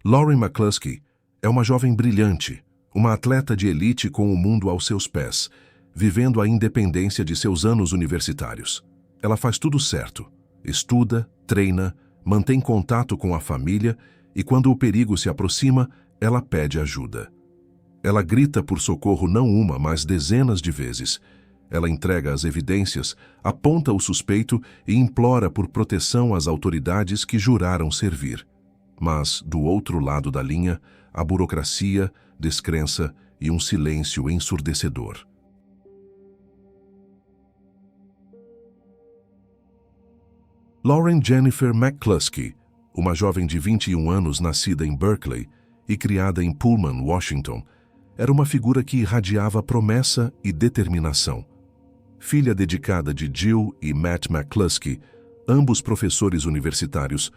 Lauren McCluskey é uma jovem brilhante, uma atleta de elite com o mundo aos seus pés, vivendo a independência de seus anos universitários. Ela faz tudo certo. Estuda, treina, mantém contato com a família e, quando o perigo se aproxima, ela pede ajuda. Ela grita por socorro não uma, mas dezenas de vezes. Ela entrega as evidências, aponta o suspeito e implora por proteção às autoridades que juraram servir. Mas, do outro lado da linha, a burocracia, descrença e um silêncio ensurdecedor. Lauren Jennifer McCluskey, uma jovem de 21 anos nascida em Berkeley e criada em Pullman, Washington, era uma figura que irradiava promessa e determinação. Filha dedicada de Jill e Matt McCluskey, ambos professores universitários,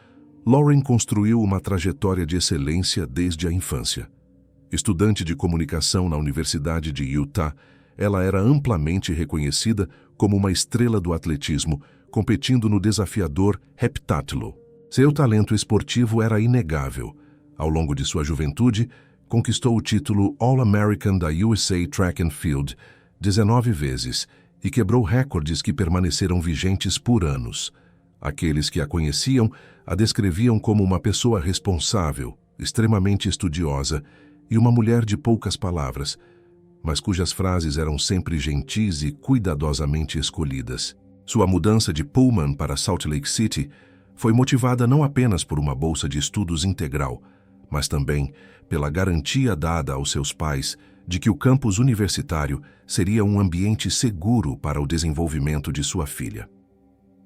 Lauren construiu uma trajetória de excelência desde a infância. Estudante de comunicação na Universidade de Utah, ela era amplamente reconhecida como uma estrela do atletismo, competindo no desafiador heptátlon. Seu talento esportivo era inegável. Ao longo de sua juventude, conquistou o título All-American da USA Track and Field 19 vezes e quebrou recordes que permaneceram vigentes por anos. Aqueles que a conheciam a descreviam como uma pessoa responsável, extremamente estudiosa e uma mulher de poucas palavras, mas cujas frases eram sempre gentis e cuidadosamente escolhidas. Sua mudança de Pullman para Salt Lake City foi motivada não apenas por uma bolsa de estudos integral, mas também pela garantia dada aos seus pais de que o campus universitário seria um ambiente seguro para o desenvolvimento de sua filha.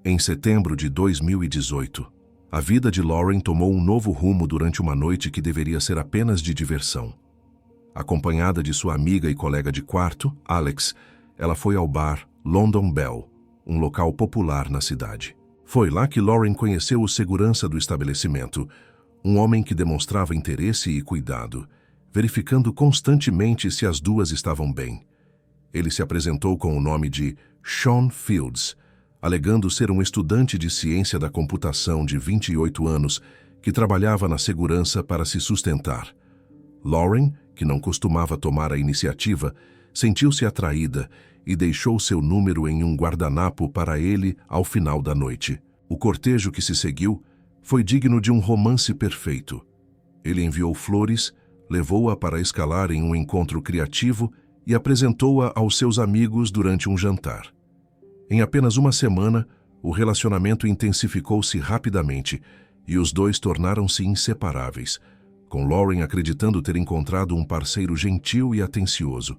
Em setembro de 2018, a vida de Lauren tomou um novo rumo durante uma noite que deveria ser apenas de diversão. Acompanhada de sua amiga e colega de quarto, Alex, ela foi ao bar London Bell, um local popular na cidade. Foi lá que Lauren conheceu o segurança do estabelecimento, um homem que demonstrava interesse e cuidado, verificando constantemente se as duas estavam bem. Ele se apresentou com o nome de Sean Fields, alegando ser um estudante de ciência da computação de 28 anos que trabalhava na segurança para se sustentar. Lauren, que não costumava tomar a iniciativa, sentiu-se atraída e deixou seu número em um guardanapo para ele ao final da noite. O cortejo que se seguiu foi digno de um romance perfeito. Ele enviou flores, levou-a para escalar em um encontro criativo e apresentou-a aos seus amigos durante um jantar. Em apenas uma semana, o relacionamento intensificou-se rapidamente e os dois tornaram-se inseparáveis, com Lauren acreditando ter encontrado um parceiro gentil e atencioso.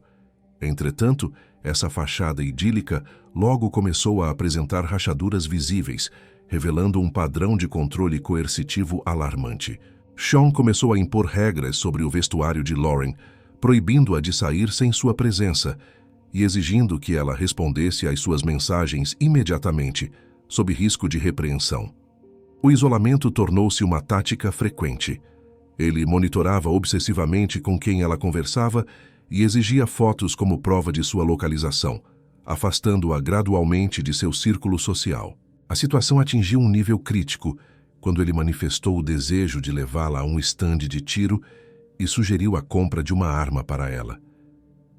Entretanto, essa fachada idílica logo começou a apresentar rachaduras visíveis, revelando um padrão de controle coercitivo alarmante. Sean começou a impor regras sobre o vestuário de Lauren, proibindo-a de sair sem sua presença e exigindo que ela respondesse às suas mensagens imediatamente, sob risco de repreensão. O isolamento tornou-se uma tática frequente. Ele monitorava obsessivamente com quem ela conversava e exigia fotos como prova de sua localização, afastando-a gradualmente de seu círculo social. A situação atingiu um nível crítico quando ele manifestou o desejo de levá-la a um estande de tiro e sugeriu a compra de uma arma para ela.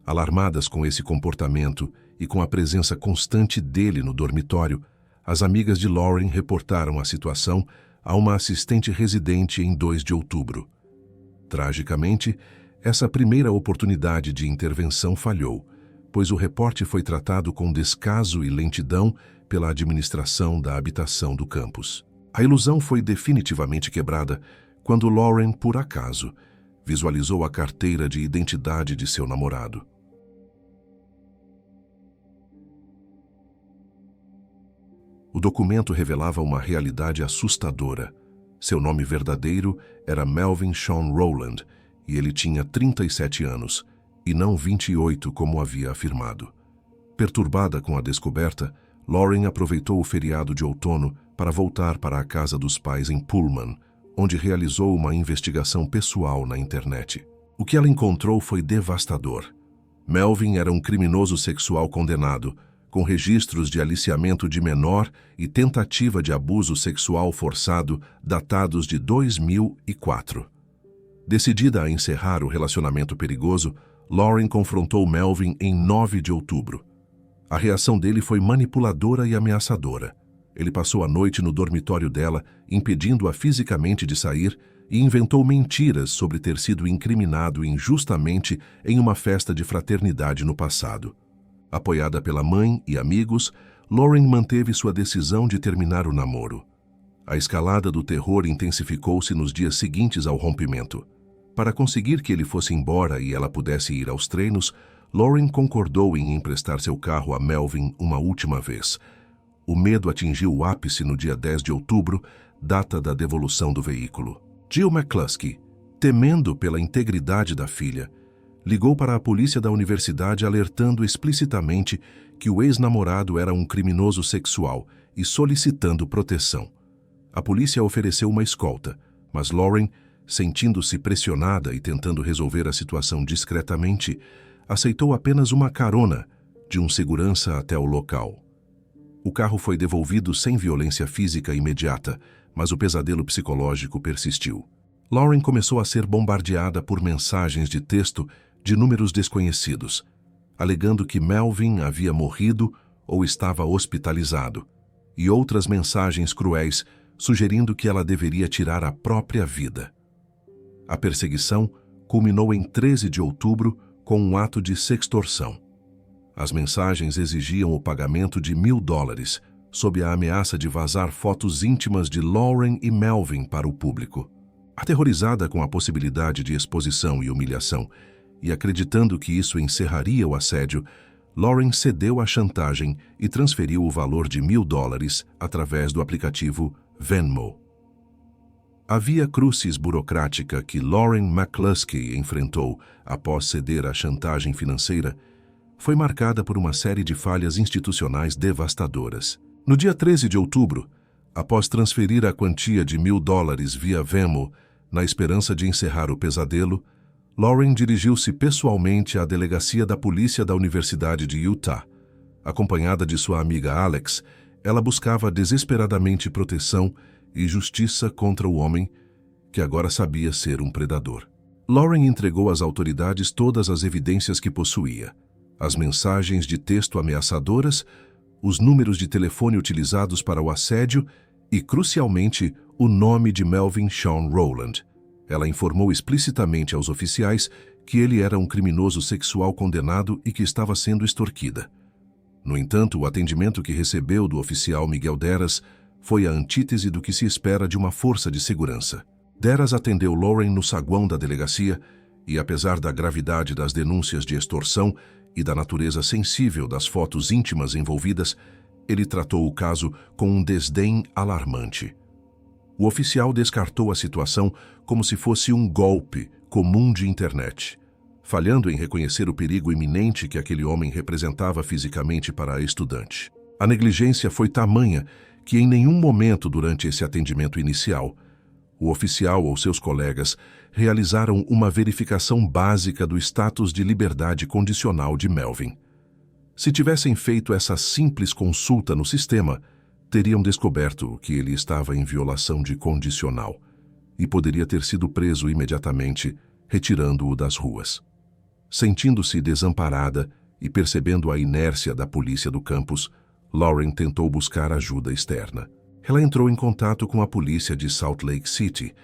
Alarmadas com esse comportamento e com a presença constante dele no dormitório, as amigas de Lauren reportaram a situação a uma assistente residente em 2 de outubro. Tragicamente, essa primeira oportunidade de intervenção falhou, pois o reporte foi tratado com descaso e lentidão pela administração da habitação do campus. A ilusão foi definitivamente quebrada quando Lauren, por acaso, visualizou a carteira de identidade de seu namorado. O documento revelava uma realidade assustadora. Seu nome verdadeiro era Melvin Sean Rowland e ele tinha 37 anos, e não 28 como havia afirmado. Perturbada com a descoberta, Lauren aproveitou o feriado de outono para voltar para a casa dos pais em Pullman, onde realizou uma investigação pessoal na internet. O que ela encontrou foi devastador. Melvin era um criminoso sexual condenado, com registros de aliciamento de menor e tentativa de abuso sexual forçado datados de 2004. Decidida a encerrar o relacionamento perigoso, Lauren confrontou Melvin em 9 de outubro. A reação dele foi manipuladora e ameaçadora. Ele passou a noite no dormitório dela, impedindo-a fisicamente de sair, e inventou mentiras sobre ter sido incriminado injustamente em uma festa de fraternidade no passado. Apoiada pela mãe e amigos, Lauren manteve sua decisão de terminar o namoro. A escalada do terror intensificou-se nos dias seguintes ao rompimento. Para conseguir que ele fosse embora e ela pudesse ir aos treinos, Lauren concordou em emprestar seu carro a Melvin uma última vez. O medo atingiu o ápice no dia 10 de outubro, data da devolução do veículo. Jill McCluskey, temendo pela integridade da filha, ligou para a polícia da universidade alertando explicitamente que o ex-namorado era um criminoso sexual e solicitando proteção. A polícia ofereceu uma escolta, mas Lauren, sentindo-se pressionada e tentando resolver a situação discretamente, aceitou apenas uma carona de um segurança até o local. O carro foi devolvido sem violência física imediata, mas o pesadelo psicológico persistiu. Lauren começou a ser bombardeada por mensagens de texto de números desconhecidos, alegando que Melvin havia morrido ou estava hospitalizado, e outras mensagens cruéis sugerindo que ela deveria tirar a própria vida. A perseguição culminou em 13 de outubro com um ato de sextorção. As mensagens exigiam o pagamento de $1.000, sob a ameaça de vazar fotos íntimas de Lauren e Melvin para o público. Aterrorizada com a possibilidade de exposição e humilhação, e acreditando que isso encerraria o assédio, Lauren cedeu à chantagem e transferiu o valor de $1.000 através do aplicativo Venmo. A via crucis burocrática que Lauren McCluskey enfrentou após ceder à chantagem financeira foi marcada por uma série de falhas institucionais devastadoras. No dia 13 de outubro, após transferir a quantia de $1.000 via Venmo, na esperança de encerrar o pesadelo, Lauren dirigiu-se pessoalmente à delegacia da polícia da Universidade de Utah. Acompanhada de sua amiga Alex, ela buscava desesperadamente proteção e justiça contra o homem que agora sabia ser um predador. Lauren entregou às autoridades todas as evidências que possuía: as mensagens de texto ameaçadoras, os números de telefone utilizados para o assédio e, crucialmente, o nome de Melvin Sean Rowland. Ela informou explicitamente aos oficiais que ele era um criminoso sexual condenado e que estava sendo extorquida. No entanto, o atendimento que recebeu do oficial Miguel Deras foi a antítese do que se espera de uma força de segurança. Deras atendeu Lauren no saguão da delegacia e, apesar da gravidade das denúncias de extorsão e da natureza sensível das fotos íntimas envolvidas, ele tratou o caso com um desdém alarmante. O oficial descartou a situação como se fosse um golpe comum de internet, falhando em reconhecer o perigo iminente que aquele homem representava fisicamente para a estudante. A negligência foi tamanha que em nenhum momento durante esse atendimento inicial, o oficial ou seus colegas realizaram uma verificação básica do status de liberdade condicional de Melvin. Se tivessem feito essa simples consulta no sistema, teriam descoberto que ele estava em violação de condicional e poderia ter sido preso imediatamente, retirando-o das ruas. Sentindo-se desamparada e percebendo a inércia da polícia do campus, Lauren tentou buscar ajuda externa. Ela entrou em contato com a polícia de Salt Lake City,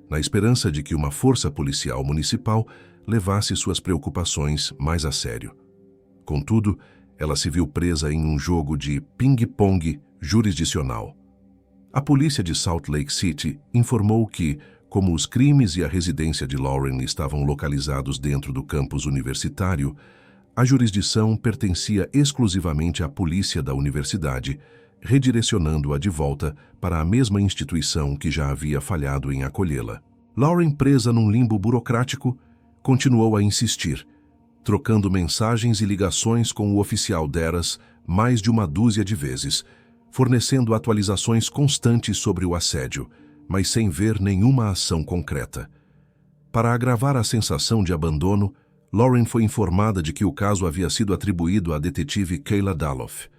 na esperança de que uma força policial municipal levasse suas preocupações mais a sério. Contudo, ela se viu presa em um jogo de ping-pong jurisdicional. A polícia de Salt Lake City informou que, como os crimes e a residência de Lauren estavam localizados dentro do campus universitário, a jurisdição pertencia exclusivamente à polícia da universidade, redirecionando-a de volta para a mesma instituição que já havia falhado em acolhê-la. Lauren, presa num limbo burocrático, continuou a insistir, trocando mensagens e ligações com o oficial Deras mais de uma dúzia de vezes, fornecendo atualizações constantes sobre o assédio, mas sem ver nenhuma ação concreta. Para agravar a sensação de abandono, Lauren foi informada de que o caso havia sido atribuído à detetive Kayla Daloff.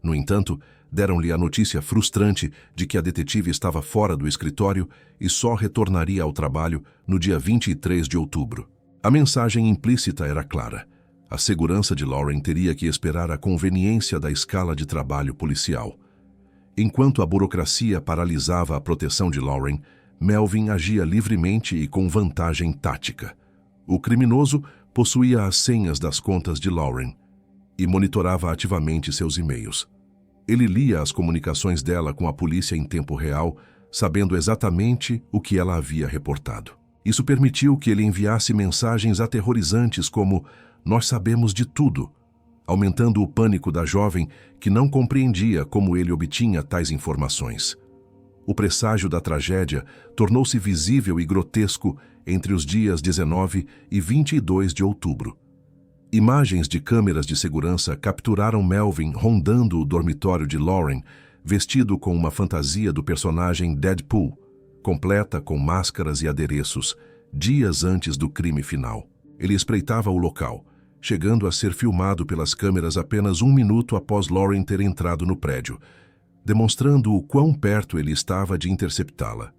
No entanto, Deram-lhe a notícia frustrante de que a detetive estava fora do escritório e só retornaria ao trabalho no dia 23 de outubro. A mensagem implícita era clara. A segurança de Lauren teria que esperar a conveniência da escala de trabalho policial. Enquanto a burocracia paralisava a proteção de Lauren, Melvin agia livremente e com vantagem tática. O criminoso possuía as senhas das contas de Lauren e monitorava ativamente seus e-mails. Ele lia as comunicações dela com a polícia em tempo real, sabendo exatamente o que ela havia reportado. Isso permitiu que ele enviasse mensagens aterrorizantes como "Nós sabemos de tudo", aumentando o pânico da jovem que não compreendia como ele obtinha tais informações. O presságio da tragédia tornou-se visível e grotesco entre os dias 19 e 22 de outubro. Imagens de câmeras de segurança capturaram Melvin rondando o dormitório de Lauren, vestido com uma fantasia do personagem Deadpool, completa com máscaras e adereços, dias antes do crime final. Ele espreitava o local, chegando a ser filmado pelas câmeras apenas 1 minuto após Lauren ter entrado no prédio, demonstrando o quão perto ele estava de interceptá-la.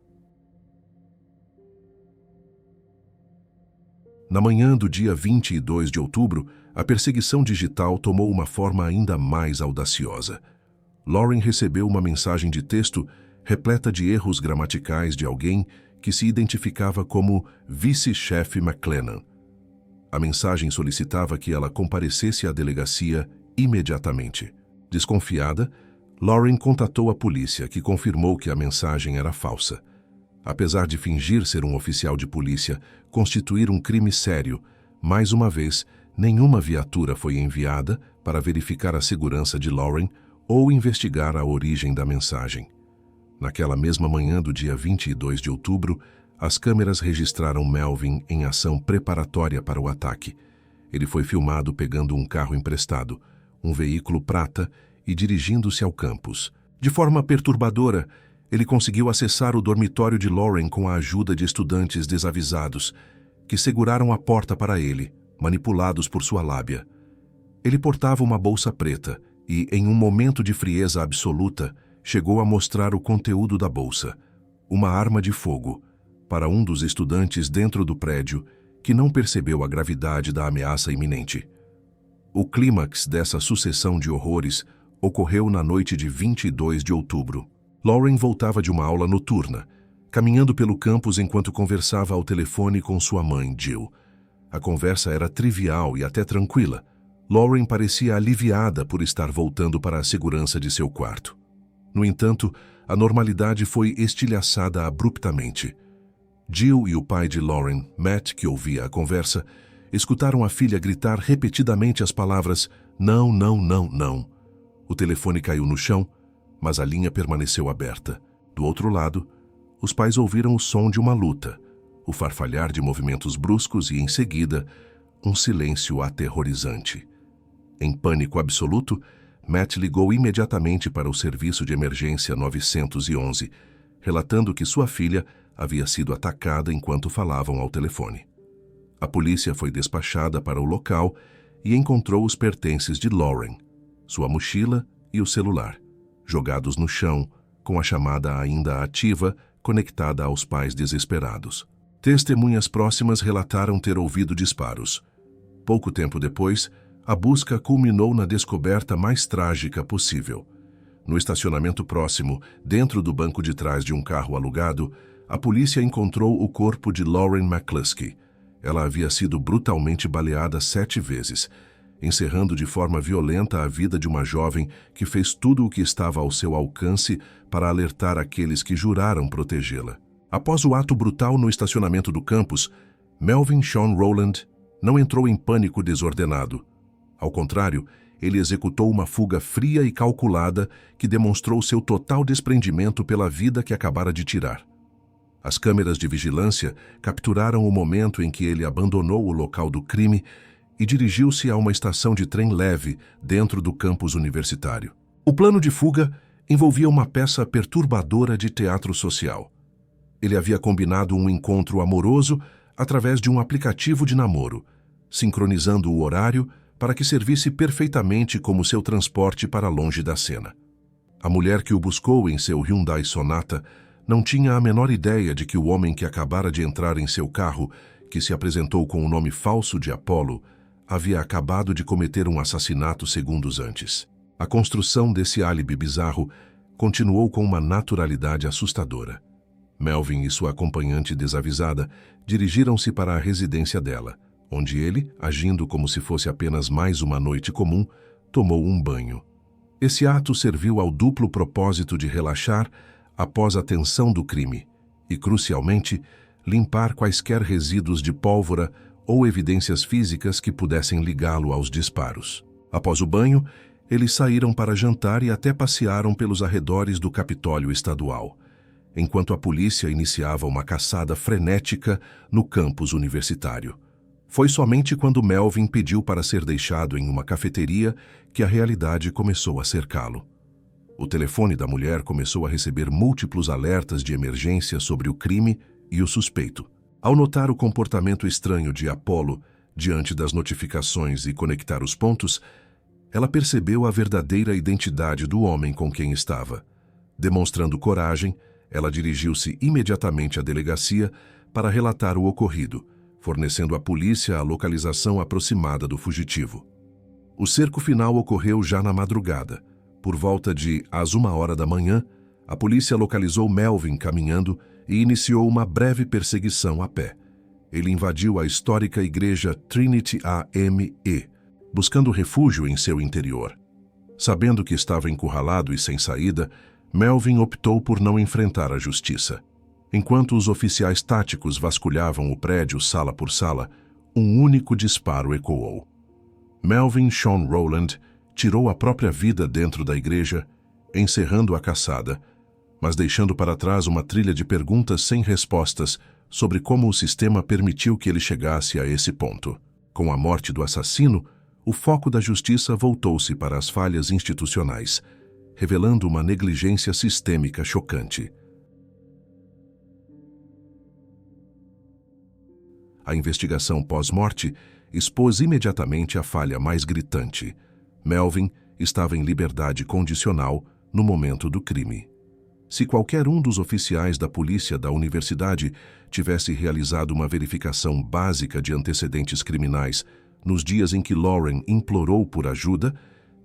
Na manhã do dia 22 de outubro, a perseguição digital tomou uma forma ainda mais audaciosa. Lauren recebeu uma mensagem de texto repleta de erros gramaticais de alguém que se identificava como vice-chefe McLennan. A mensagem solicitava que ela comparecesse à delegacia imediatamente. Desconfiada, Lauren contatou a polícia, que confirmou que a mensagem era falsa. Apesar de fingir ser um oficial de polícia, constituir um crime sério, mais uma vez, nenhuma viatura foi enviada para verificar a segurança de Lauren ou investigar a origem da mensagem. Naquela mesma manhã do dia 22 de outubro, as câmeras registraram Melvin em ação preparatória para o ataque. Ele foi filmado pegando um carro emprestado, um veículo prata, e dirigindo-se ao campus. De forma perturbadora, ele conseguiu acessar o dormitório de Lauren com a ajuda de estudantes desavisados, que seguraram a porta para ele, manipulados por sua lábia. Ele portava uma bolsa preta e, em um momento de frieza absoluta, chegou a mostrar o conteúdo da bolsa, uma arma de fogo, para um dos estudantes dentro do prédio, que não percebeu a gravidade da ameaça iminente. O clímax dessa sucessão de horrores ocorreu na noite de 22 de outubro. Lauren voltava de uma aula noturna, caminhando pelo campus enquanto conversava ao telefone com sua mãe, Jill. A conversa era trivial e até tranquila. Lauren parecia aliviada por estar voltando para a segurança de seu quarto. No entanto, a normalidade foi estilhaçada abruptamente. Jill e o pai de Lauren, Matt, que ouvia a conversa, escutaram a filha gritar repetidamente as palavras "não, não, não, não". O telefone caiu no chão, mas a linha permaneceu aberta. Do outro lado, os pais ouviram o som de uma luta, o farfalhar de movimentos bruscos e, em seguida, um silêncio aterrorizante. Em pânico absoluto, Matt ligou imediatamente para o serviço de emergência 911, relatando que sua filha havia sido atacada enquanto falavam ao telefone. A polícia foi despachada para o local e encontrou os pertences de Lauren, sua mochila e o celular, jogados no chão, com a chamada ainda ativa, conectada aos pais desesperados. Testemunhas próximas relataram ter ouvido disparos. Pouco tempo depois, a busca culminou na descoberta mais trágica possível. No estacionamento próximo, dentro do banco de trás de um carro alugado, a polícia encontrou o corpo de Lauren McCluskey. Ela havia sido brutalmente baleada 7 vezes, encerrando de forma violenta a vida de uma jovem que fez tudo o que estava ao seu alcance para alertar aqueles que juraram protegê-la. Após o ato brutal no estacionamento do campus, Melvin Sean Rowland não entrou em pânico desordenado. Ao contrário, ele executou uma fuga fria e calculada que demonstrou seu total desprendimento pela vida que acabara de tirar. As câmeras de vigilância capturaram o momento em que ele abandonou o local do crime e dirigiu-se a uma estação de trem leve dentro do campus universitário. O plano de fuga envolvia uma peça perturbadora de teatro social. Ele havia combinado um encontro amoroso através de um aplicativo de namoro, sincronizando o horário para que servisse perfeitamente como seu transporte para longe da cena. A mulher que o buscou em seu Hyundai Sonata não tinha a menor ideia de que o homem que acabara de entrar em seu carro, que se apresentou com o nome falso de Apollo, havia acabado de cometer um assassinato segundos antes. A construção desse álibi bizarro continuou com uma naturalidade assustadora. Melvin e sua acompanhante desavisada dirigiram-se para a residência dela, onde ele, agindo como se fosse apenas mais uma noite comum, tomou um banho. Esse ato serviu ao duplo propósito de relaxar após a tensão do crime e, crucialmente, limpar quaisquer resíduos de pólvora ou evidências físicas que pudessem ligá-lo aos disparos. Após o banho, eles saíram para jantar e até passearam pelos arredores do Capitólio Estadual, enquanto a polícia iniciava uma caçada frenética no campus universitário. Foi somente quando Melvin pediu para ser deixado em uma cafeteria que a realidade começou a cercá-lo. O telefone da mulher começou a receber múltiplos alertas de emergência sobre o crime e o suspeito. Ao notar o comportamento estranho de Apollo diante das notificações e conectar os pontos, ela percebeu a verdadeira identidade do homem com quem estava. Demonstrando coragem, ela dirigiu-se imediatamente à delegacia para relatar o ocorrido, fornecendo à polícia a localização aproximada do fugitivo. O cerco final ocorreu já na madrugada. Por volta de às 1h da manhã, a polícia localizou Melvin caminhando e iniciou uma breve perseguição a pé. Ele invadiu a histórica igreja Trinity AME, buscando refúgio em seu interior. Sabendo que estava encurralado e sem saída, Melvin optou por não enfrentar a justiça. Enquanto os oficiais táticos vasculhavam o prédio sala por sala, um único disparo ecoou. Melvin Sean Rowland tirou a própria vida dentro da igreja, encerrando a caçada, mas deixando para trás uma trilha de perguntas sem respostas sobre como o sistema permitiu que ele chegasse a esse ponto. Com a morte do assassino, o foco da justiça voltou-se para as falhas institucionais, revelando uma negligência sistêmica chocante. A investigação pós-morte expôs imediatamente a falha mais gritante. Melvin estava em liberdade condicional no momento do crime. Se qualquer um dos oficiais da polícia da universidade tivesse realizado uma verificação básica de antecedentes criminais nos dias em que Lauren implorou por ajuda,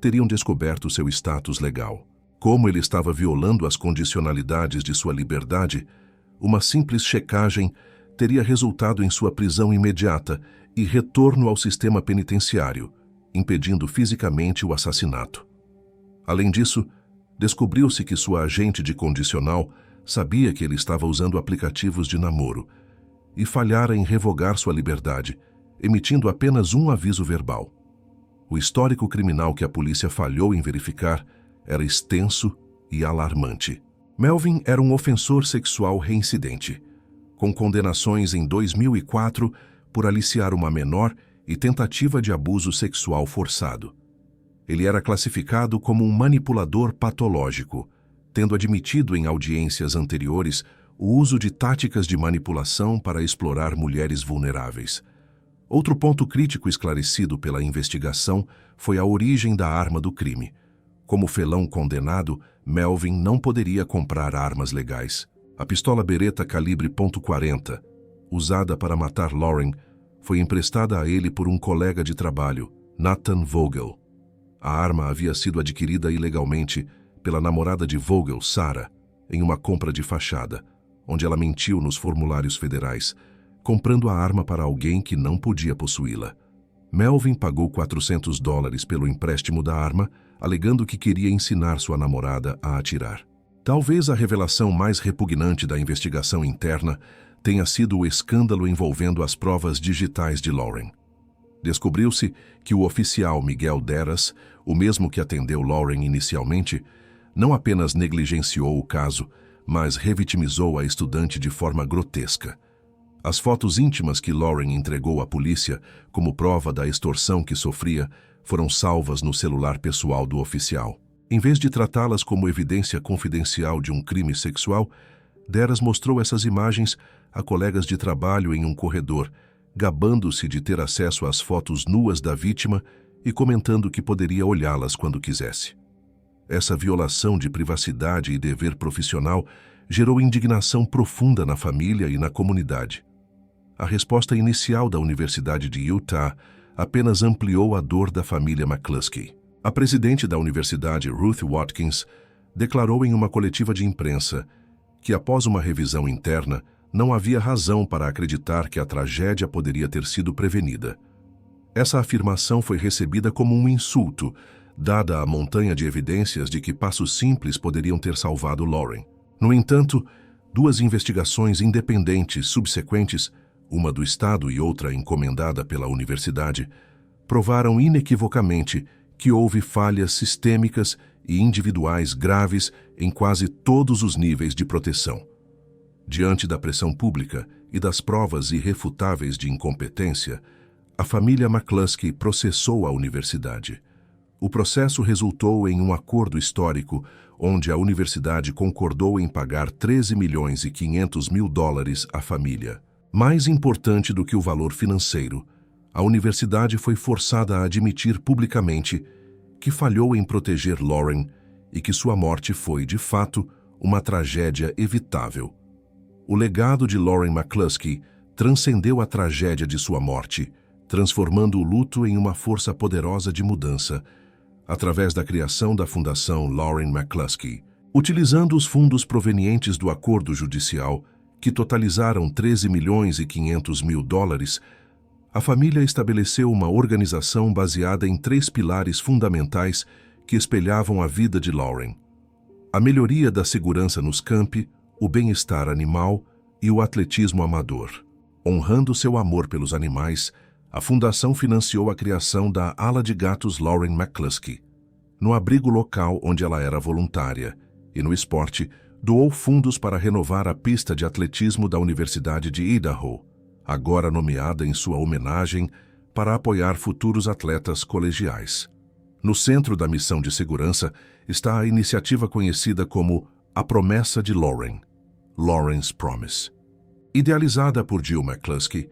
teriam descoberto seu status legal. Como ele estava violando as condicionalidades de sua liberdade, uma simples checagem teria resultado em sua prisão imediata e retorno ao sistema penitenciário, impedindo fisicamente o assassinato. Além disso, descobriu-se que sua agente de condicional sabia que ele estava usando aplicativos de namoro e falhara em revogar sua liberdade, emitindo apenas um aviso verbal. O histórico criminal que a polícia falhou em verificar era extenso e alarmante. Melvin era um ofensor sexual reincidente, com condenações em 2004 por aliciar uma menor e tentativa de abuso sexual forçado. Ele era classificado como um manipulador patológico, tendo admitido em audiências anteriores o uso de táticas de manipulação para explorar mulheres vulneráveis. Outro ponto crítico esclarecido pela investigação foi a origem da arma do crime. Como felão condenado, Melvin não poderia comprar armas legais. A pistola Beretta calibre .40, usada para matar Lauren, foi emprestada a ele por um colega de trabalho, Nathan Vogel. A arma havia sido adquirida ilegalmente pela namorada de Vogel, Sarah, em uma compra de fachada, onde ela mentiu nos formulários federais, comprando a arma para alguém que não podia possuí-la. Melvin pagou $400 pelo empréstimo da arma, alegando que queria ensinar sua namorada a atirar. Talvez a revelação mais repugnante da investigação interna tenha sido o escândalo envolvendo as provas digitais de Lauren. Descobriu-se que o oficial Miguel Deras, o mesmo que atendeu Lauren inicialmente, não apenas negligenciou o caso, mas revitimizou a estudante de forma grotesca. As fotos íntimas que Lauren entregou à polícia como prova da extorsão que sofria foram salvas no celular pessoal do oficial. Em vez de tratá-las como evidência confidencial de um crime sexual, Deras mostrou essas imagens a colegas de trabalho em um corredor, gabando-se de ter acesso às fotos nuas da vítima e comentando que poderia olhá-las quando quisesse. Essa violação de privacidade e dever profissional gerou indignação profunda na família e na comunidade. A resposta inicial da Universidade de Utah apenas ampliou a dor da família McCluskey. A presidente da universidade, Ruth Watkins, declarou em uma coletiva de imprensa que, após uma revisão interna, não havia razão para acreditar que a tragédia poderia ter sido prevenida. Essa afirmação foi recebida como um insulto, dada a montanha de evidências de que passos simples poderiam ter salvado Lauren. No entanto, duas investigações independentes subsequentes, uma do Estado e outra encomendada pela universidade, provaram inequivocamente que houve falhas sistêmicas e individuais graves em quase todos os níveis de proteção. Diante da pressão pública e das provas irrefutáveis de incompetência, a família McCluskey processou a universidade. O processo resultou em um acordo histórico, onde a universidade concordou em pagar $13,5 milhões à família. Mais importante do que o valor financeiro, a universidade foi forçada a admitir publicamente que falhou em proteger Lauren e que sua morte foi, de fato, uma tragédia evitável. O legado de Lauren McCluskey transcendeu a tragédia de sua morte, transformando o luto em uma força poderosa de mudança, através da criação da Fundação Lauren McCluskey. Utilizando os fundos provenientes do acordo judicial, que totalizaram $13,5 milhões, a família estabeleceu uma organização baseada em 3 pilares fundamentais que espelhavam a vida de Lauren: a melhoria da segurança nos campi, o bem-estar animal e o atletismo amador. Honrando seu amor pelos animais, a fundação financiou a criação da Ala de Gatos Lauren McCluskey, no abrigo local onde ela era voluntária, e no esporte, doou fundos para renovar a pista de atletismo da Universidade de Idaho, agora nomeada em sua homenagem para apoiar futuros atletas colegiais. No centro da missão de segurança está a iniciativa conhecida como A Promessa de Lauren, Lauren's Promise. Idealizada por Jill McCluskey,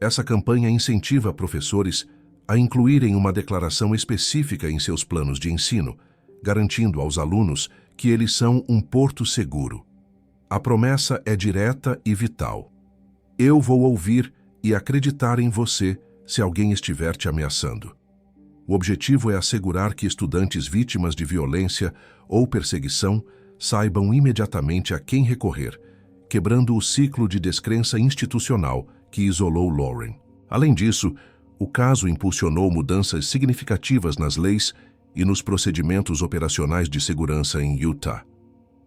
essa campanha incentiva professores a incluírem uma declaração específica em seus planos de ensino, garantindo aos alunos que eles são um porto seguro. A promessa é direta e vital. Eu vou ouvir e acreditar em você se alguém estiver te ameaçando. O objetivo é assegurar que estudantes vítimas de violência ou perseguição saibam imediatamente a quem recorrer, quebrando o ciclo de descrença institucional que isolou Lauren. Além disso, o caso impulsionou mudanças significativas nas leis e nos procedimentos operacionais de segurança em Utah.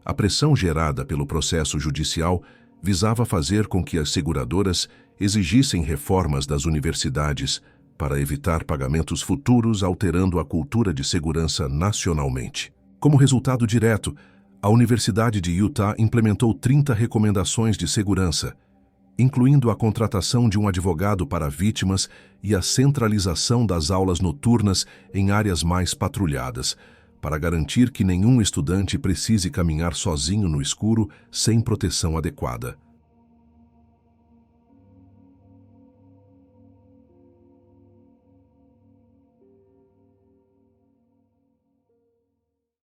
A pressão gerada pelo processo judicial visava fazer com que as seguradoras exigissem reformas das universidades para evitar pagamentos futuros, alterando a cultura de segurança nacionalmente. Como resultado direto, a Universidade de Utah implementou 30 recomendações de segurança, incluindo a contratação de um advogado para vítimas e a centralização das aulas noturnas em áreas mais patrulhadas, para garantir que nenhum estudante precise caminhar sozinho no escuro sem proteção adequada.